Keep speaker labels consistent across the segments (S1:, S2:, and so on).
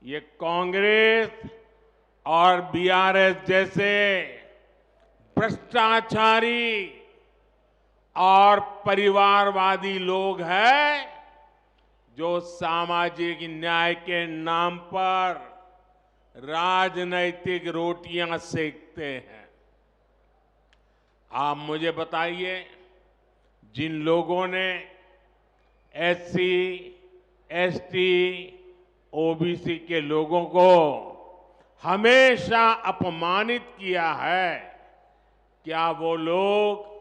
S1: ये कांग्रेस और बीआरएस जैसे भ्रष्टाचारी और परिवारवादी लोग हैं जो सामाजिक न्याय के नाम पर राजनैतिक रोटियां सेकते हैं। आप मुझे बताइए, जिन लोगों ने एससी, एसटी, ओबीसी के लोगों को हमेशा अपमानित किया है, क्या वो लोग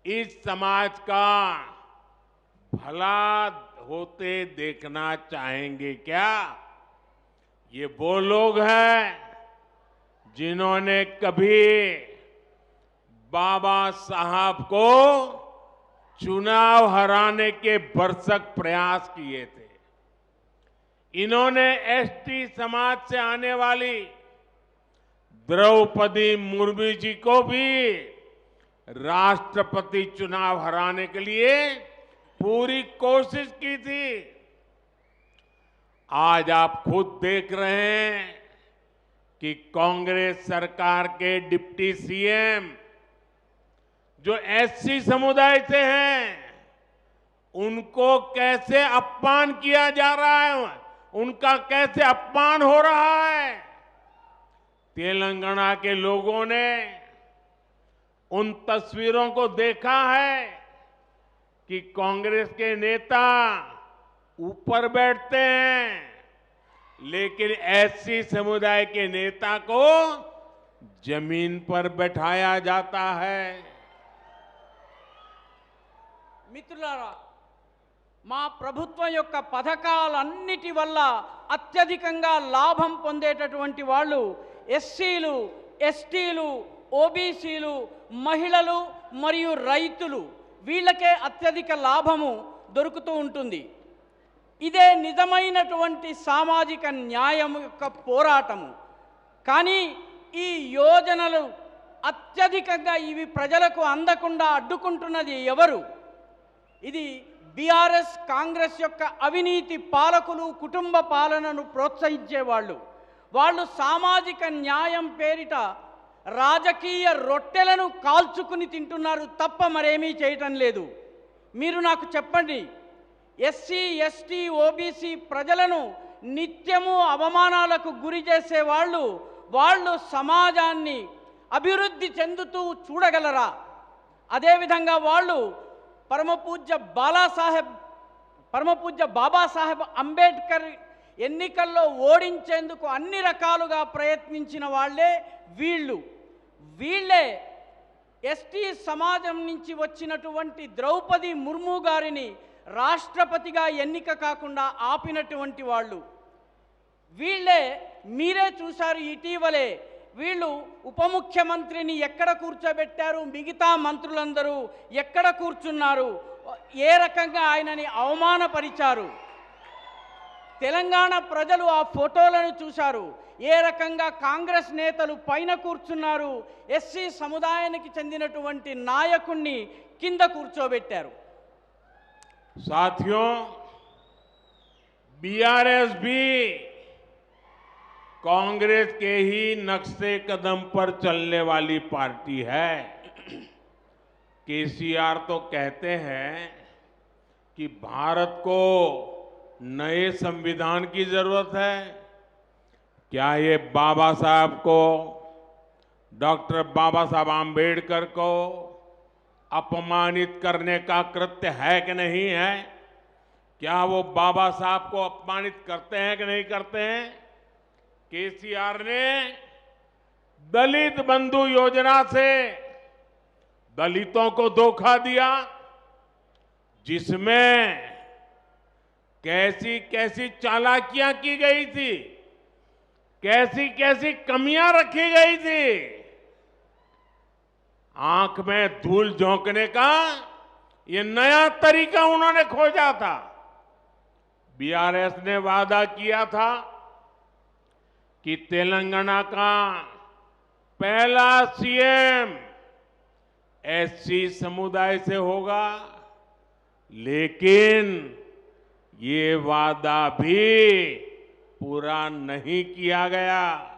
S1: इस समाज का भला होते देखना चाहेंगे क्या? ये वो लोग हैं जिन्होंने कभी बाबा साहब को चुनाव हराने के भरसक प्रयास किए थे। इन्होंने एसटी समाज से आने वाली द्रौपदी मुर्मू जी को भी राष्ट्रपति चुनाव हराने के लिए पूरी कोशिश की थी। आज आप खुद देख रहे हैं कि कांग्रेस सरकार के डिप्टी सीएम जो एससी समुदाय से हैं, उनको कैसे अपमान किया जा रहा है, उनका कैसे अपमान हो रहा है। तेलंगाना के लोगों ने उन तस्वीरों को देखा है कि कांग्रेस के नेता ऊपर बैठते हैं, लेकिन एससी समुदाय के नेता को जमीन पर बैठाया जाता है।
S2: మిత్రులారా, మా ప్రభుత్వం యొక్క పథకాలన్నిటి వల్ల అత్యధికంగా లాభం పొందేటటువంటి వాళ్ళు ఎస్సీలు, ఎస్టీలు, ఓబీసీలు, మహిళలు మరియు రైతులు, వీళ్ళకే అత్యధిక లాభము దొరుకుతూ ఉంటుంది. ఇదే నిజమైనటువంటి సామాజిక న్యాయం యొక్క పోరాటము. కానీ ఈ యోజనలు అత్యధికంగా ఇవి ప్రజలకు అందకుండా అడ్డుకుంటున్నది ఎవరు? ఇది బీఆర్ఎస్ కాంగ్రెస్ యొక్క అవినీతి పాలకులు, కుటుంబ పాలనను ప్రోత్సహించేవాళ్ళు. వాళ్ళు సామాజిక న్యాయం పేరిట రాజకీయ రొట్టెలను కాల్చుకుని తింటున్నారు తప్ప మరేమీ చేయటం లేదు. మీరు నాకు చెప్పండి, ఎస్సీ, ఎస్టీ, ఓబీసీ ప్రజలను నిత్యము అవమానాలకు గురి చేసేవాళ్ళు వాళ్ళు సమాజాన్ని అభివృద్ధి చెందుతూ చూడగలరా? అదేవిధంగా వాళ్ళు పరమపూజ్య బాబాసాహెబ్ అంబేద్కర్ ఎన్నికల్లో ఓడించేందుకు అన్ని రకాలుగా ప్రయత్నించిన వాళ్ళే వీళ్ళే ఎస్టీ సమాజం నుంచి వచ్చినటువంటి ద్రౌపది ముర్ము గారిని రాష్ట్రపతిగా ఎన్నిక కాకుండా ఆపినటువంటి వాళ్ళు వీళ్ళే. మీరే చూశారు ఇటీవలే వీళ్ళు ఉప ముఖ్యమంత్రిని ఎక్కడ కూర్చోబెట్టారు, మిగతా మంత్రులందరూ ఎక్కడ కూర్చున్నారు, ఏ రకంగా ఆయనని అవమానపరిచారు. తెలంగాణ ప్రజలు ఆ ఫోటోలను చూశారు. ఏ రకంగా కాంగ్రెస్ నేతలు పైన కూర్చున్నారు, ఎస్సీ సముదాయానికి చెందినటువంటి నాయకుణ్ణి కింద కూర్చోబెట్టారు.
S1: साथियों, बीआरएस भी कांग्रेस के ही नक्शे कदम पर चलने वाली पार्टी है। केसीआर तो कहते हैं कि भारत को नए संविधान की जरूरत है। क्या ये बाबा साहब को, डॉक्टर बाबा साहब आम्बेडकर को अपमानित करने का कृत्य है कि नहीं है? क्या वो बाबा साहब को अपमानित करते हैं कि नहीं करते हैं? केसीआर ने दलित बंधु योजना से दलितों को धोखा दिया, जिसमें कैसी कैसी चालाकियां की गई थी, कैसी कैसी कमियां रखी गई थी। आंख में धूल झोंकने का ये नया तरीका उन्होंने खोजा था। बीआरएस ने वादा किया था कि तेलंगाना का पहला सीएम एससी समुदाय से होगा, लेकिन ये वादा भी पूरा नहीं किया गया।